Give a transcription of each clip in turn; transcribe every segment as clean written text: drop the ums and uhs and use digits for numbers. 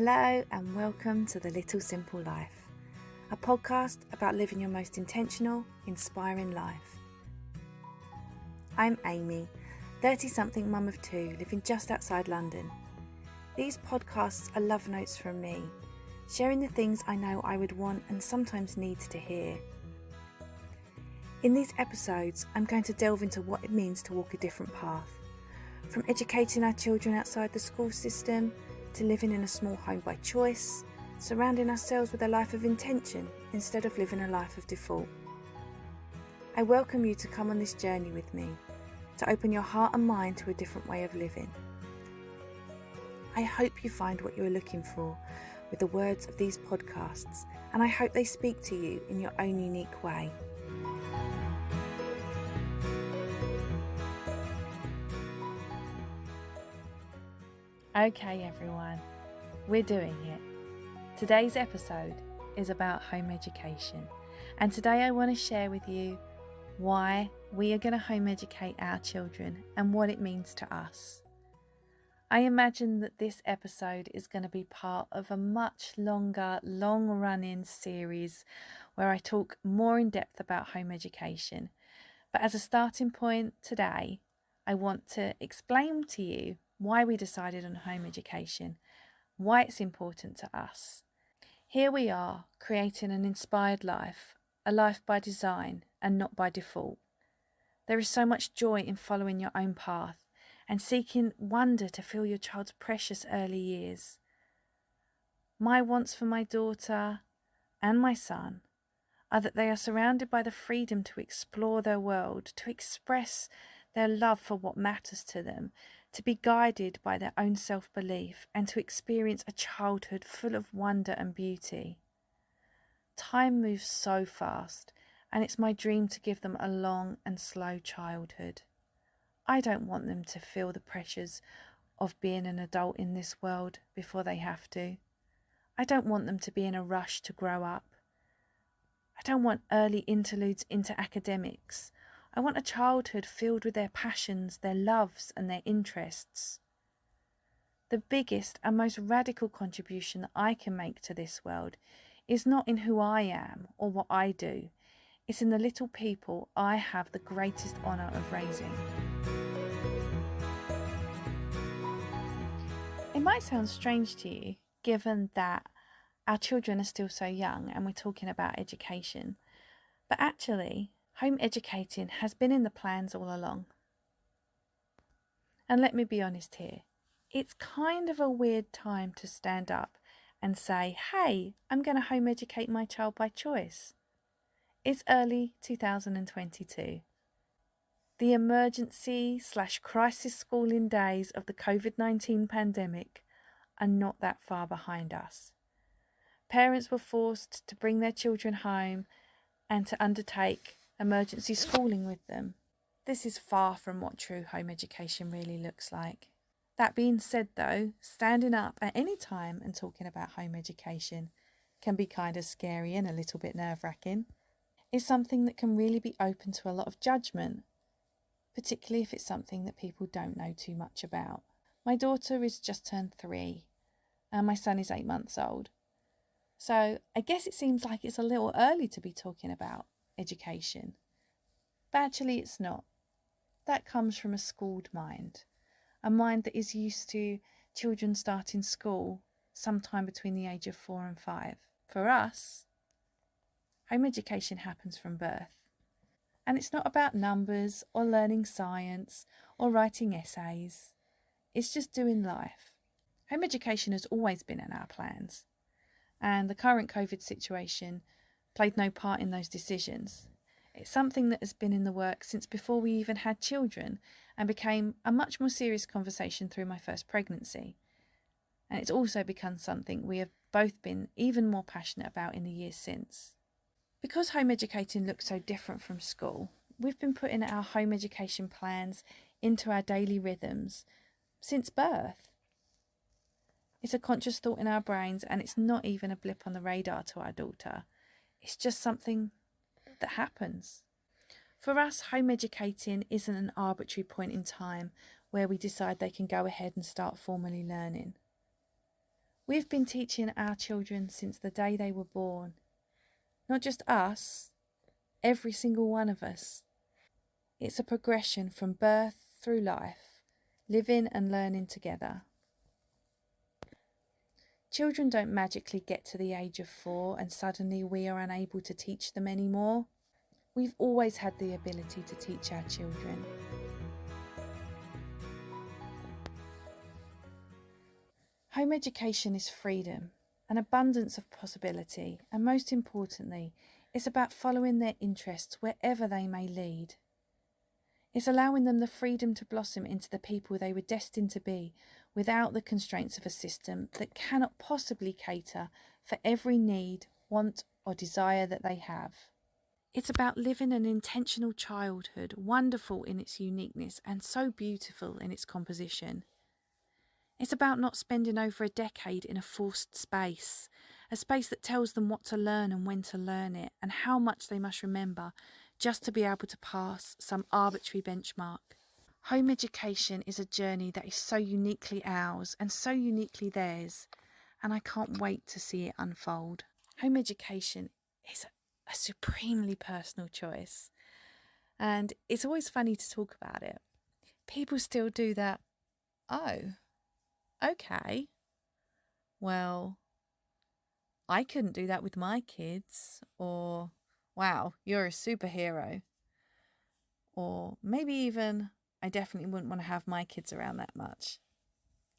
Hello and welcome to The Little Simple Life, a podcast about living your most intentional, inspiring life. I'm Amy, 30-something mum of two living just outside London. These podcasts are love notes from me, sharing the things I know I would want and sometimes need to hear. In these episodes, I'm going to delve into what it means to walk a different path, from educating our children outside the school system to living in a small home by choice, surrounding ourselves with a life of intention instead of living a life of default. I welcome you to come on this journey with me, to open your heart and mind to a different way of living. I hope you find what you are looking for with the words of these podcasts, and I hope they speak to you in your own unique way. Okay everyone, we're doing it. Today's episode is about home education, and today I want to share with you why we are going to home educate our children and what it means to us. I imagine that this episode is going to be part of a much longer, long-running series where I talk more in depth about home education. But as a starting point today, I want to explain to you why we decided on home education, why it's important to us. Here we are, creating an inspired life, a life by design and not by default. There is so much joy in following your own path and seeking wonder to fill your child's precious early years. My wants for my daughter and my son are that they are surrounded by the freedom to explore their world, to express their love for what matters to them, to be guided by their own self-belief, and to experience a childhood full of wonder and beauty. Time moves so fast, and it's my dream to give them a long and slow childhood. I don't want them to feel the pressures of being an adult in this world before they have to. I don't want them to be in a rush to grow up. I don't want early interludes into academics. I want a childhood filled with their passions, their loves and their interests. The biggest and most radical contribution that I can make to this world is not in who I am or what I do. It's in the little people I have the greatest honour of raising. It might sound strange to you, given that our children are still so young and we're talking about education, but actually, home educating has been in the plans all along. And let me be honest here, it's kind of a weird time to stand up and say, hey, I'm going to home educate my child by choice. It's early 2022. The emergency/crisis schooling days of the COVID-19 pandemic are not that far behind us. Parents were forced to bring their children home and to undertake emergency schooling with them. This is far from what true home education really looks like. That being said though, standing up at any time and talking about home education can be kind of scary and a little bit nerve-wracking. It's something that can really be open to a lot of judgment, particularly if it's something that people don't know too much about. My daughter is just turned 3 and my son is 8 months old. So I guess it seems like it's a little early to be talking about education. But actually it's not. That comes from a schooled mind. A mind that is used to children starting school sometime between the age of 4 and 5. For us, home education happens from birth. And it's not about numbers or learning science or writing essays. It's just doing life. Home education has always been in our plans. And the current COVID situation played no part in those decisions. It's something that has been in the works since before we even had children and became a much more serious conversation through my first pregnancy. And it's also become something we have both been even more passionate about in the years since. Because home educating looks so different from school, we've been putting our home education plans into our daily rhythms since birth. It's a conscious thought in our brains, and it's not even a blip on the radar to our daughter. It's just something that happens. For us, home educating isn't an arbitrary point in time where we decide they can go ahead and start formally learning. We've been teaching our children since the day they were born. Not just us, every single one of us. It's a progression from birth through life, living and learning together. Children don't magically get to the age of 4 and suddenly we are unable to teach them anymore. We've always had the ability to teach our children. Home education is freedom, an abundance of possibility, and most importantly, it's about following their interests wherever they may lead. It's allowing them the freedom to blossom into the people they were destined to be without the constraints of a system that cannot possibly cater for every need, want, or desire that they have. It's about living an intentional childhood, wonderful in its uniqueness and so beautiful in its composition. It's about not spending over a decade in a forced space, a space that tells them what to learn and when to learn it, and how much they must remember just to be able to pass some arbitrary benchmark. Home education is a journey that is so uniquely ours and so uniquely theirs, and I can't wait to see it unfold. Home education is a supremely personal choice, and it's always funny to talk about it. People still do that, oh, okay, well, I couldn't do that with my kids, or wow, you're a superhero, or maybe even I definitely wouldn't want to have my kids around that much.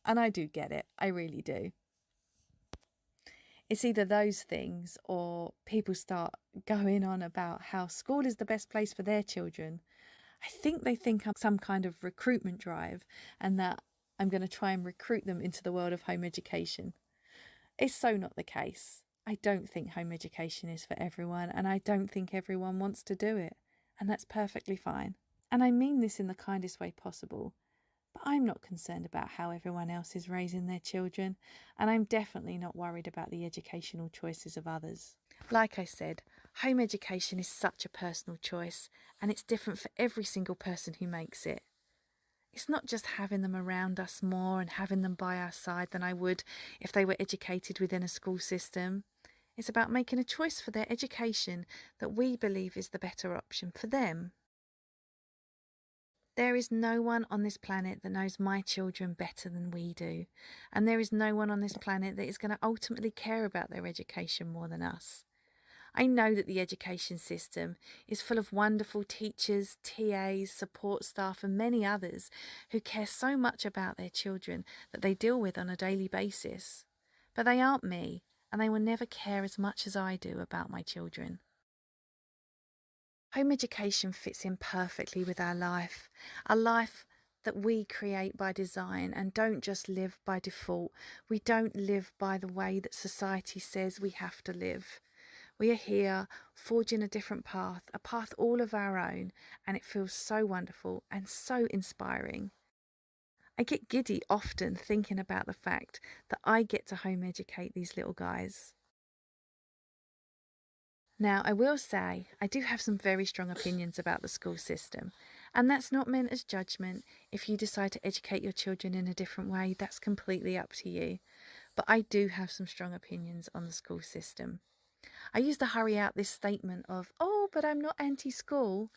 And I do get it, I really do. It's either those things or people start going on about how school is the best place for their children. I think they think I'm some kind of recruitment drive and that I'm going to try and recruit them into the world of home education. It's so not the case. I don't think home education is for everyone, and I don't think everyone wants to do it, and that's perfectly fine. And I mean this in the kindest way possible, but I'm not concerned about how everyone else is raising their children, and I'm definitely not worried about the educational choices of others. Like I said, home education is such a personal choice, and it's different for every single person who makes it. It's not just having them around us more and having them by our side than I would if they were educated within a school system. It's about making a choice for their education that we believe is the better option for them. There is no one on this planet that knows my children better than we do, and there is no one on this planet that is going to ultimately care about their education more than us. I know that the education system is full of wonderful teachers, TAs, support staff and many others who care so much about their children that they deal with on a daily basis. But they aren't me, and they will never care as much as I do about my children. Home education fits in perfectly with our life, a life that we create by design and don't just live by default. We don't live by the way that society says we have to live. We are here forging a different path, a path all of our own, and it feels so wonderful and so inspiring. I get giddy often thinking about the fact that I get to home educate these little guys. Now, I will say I do have some very strong opinions about the school system, and that's not meant as judgment. If you decide to educate your children in a different way, that's completely up to you. But I do have some strong opinions on the school system. I used to hurry out this statement of, oh, but I'm not anti-school.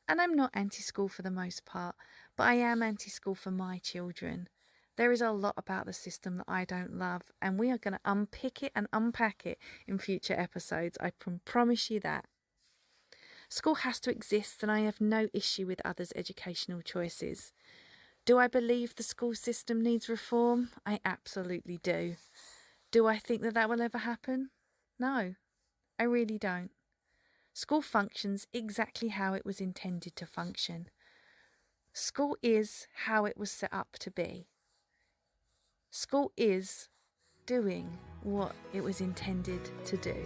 And I'm not anti-school for the most part, but I am anti-school for my children. There is a lot about the system that I don't love, and we are going to unpick it and unpack it in future episodes. I promise you that. School has to exist, and I have no issue with others' educational choices. Do I believe the school system needs reform? I absolutely do. Do I think that that will ever happen? No. I really don't. School functions exactly how it was intended to function. School is how it was set up to be. School is doing what it was intended to do.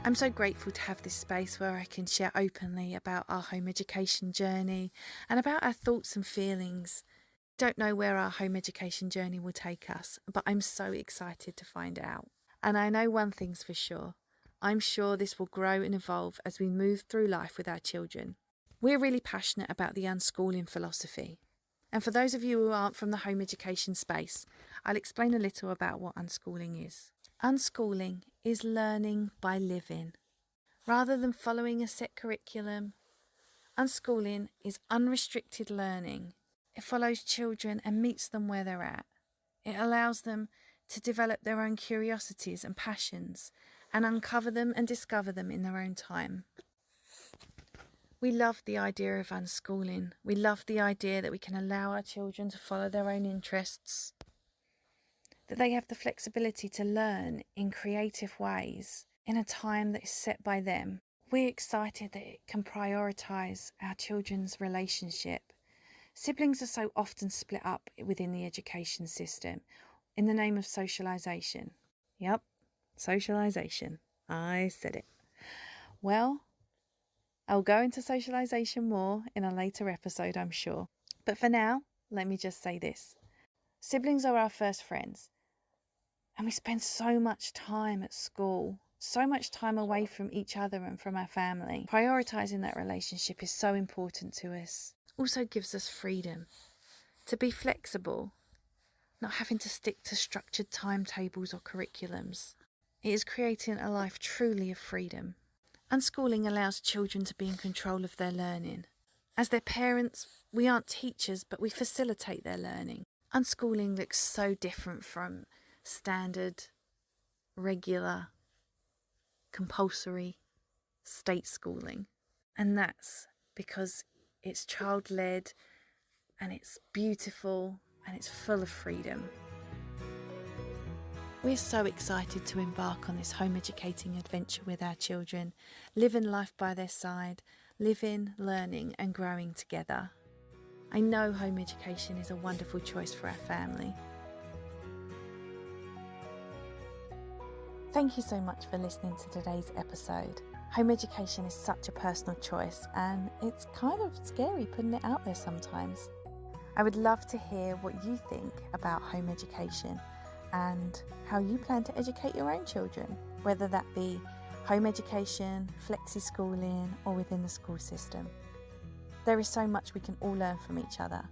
I'm so grateful to have this space where I can share openly about our home education journey and about our thoughts and feelings. Don't know where our home education journey will take us, but I'm so excited to find out. And I know one thing's for sure. I'm sure this will grow and evolve as we move through life with our children. We're really passionate about the unschooling philosophy. And for those of you who aren't from the home education space, I'll explain a little about what unschooling is. Unschooling is learning by living. Rather than following a set curriculum, unschooling is unrestricted learning. It follows children and meets them where they're at. It allows them to develop their own curiosities and passions and uncover them and discover them in their own time. We love the idea of unschooling. We love the idea that we can allow our children to follow their own interests, that they have the flexibility to learn in creative ways in a time that is set by them. We're excited that it can prioritise our children's relationship. Siblings are so often split up within the education system in the name of socialisation. Yep, socialisation. I said it. Well, I'll go into socialisation more in a later episode, I'm sure. But for now, let me just say this. Siblings are our first friends. And we spend so much time at school, so much time away from each other and from our family. Prioritising that relationship is so important to us. Also gives us freedom to be flexible, not having to stick to structured timetables or curriculums. It is creating a life truly of freedom. Unschooling allows children to be in control of their learning. As their parents, we aren't teachers, but we facilitate their learning. Unschooling looks so different from standard, regular, compulsory state schooling. And that's because it's child-led and it's beautiful and it's full of freedom. We're so excited to embark on this home educating adventure with our children, living life by their side, living, learning and growing together. I know home education is a wonderful choice for our family. Thank you so much for listening to today's episode. Home education is such a personal choice and it's kind of scary putting it out there sometimes. I would love to hear what you think about home education and how you plan to educate your own children, whether that be home education, flexi schooling or within the school system. There is so much we can all learn from each other.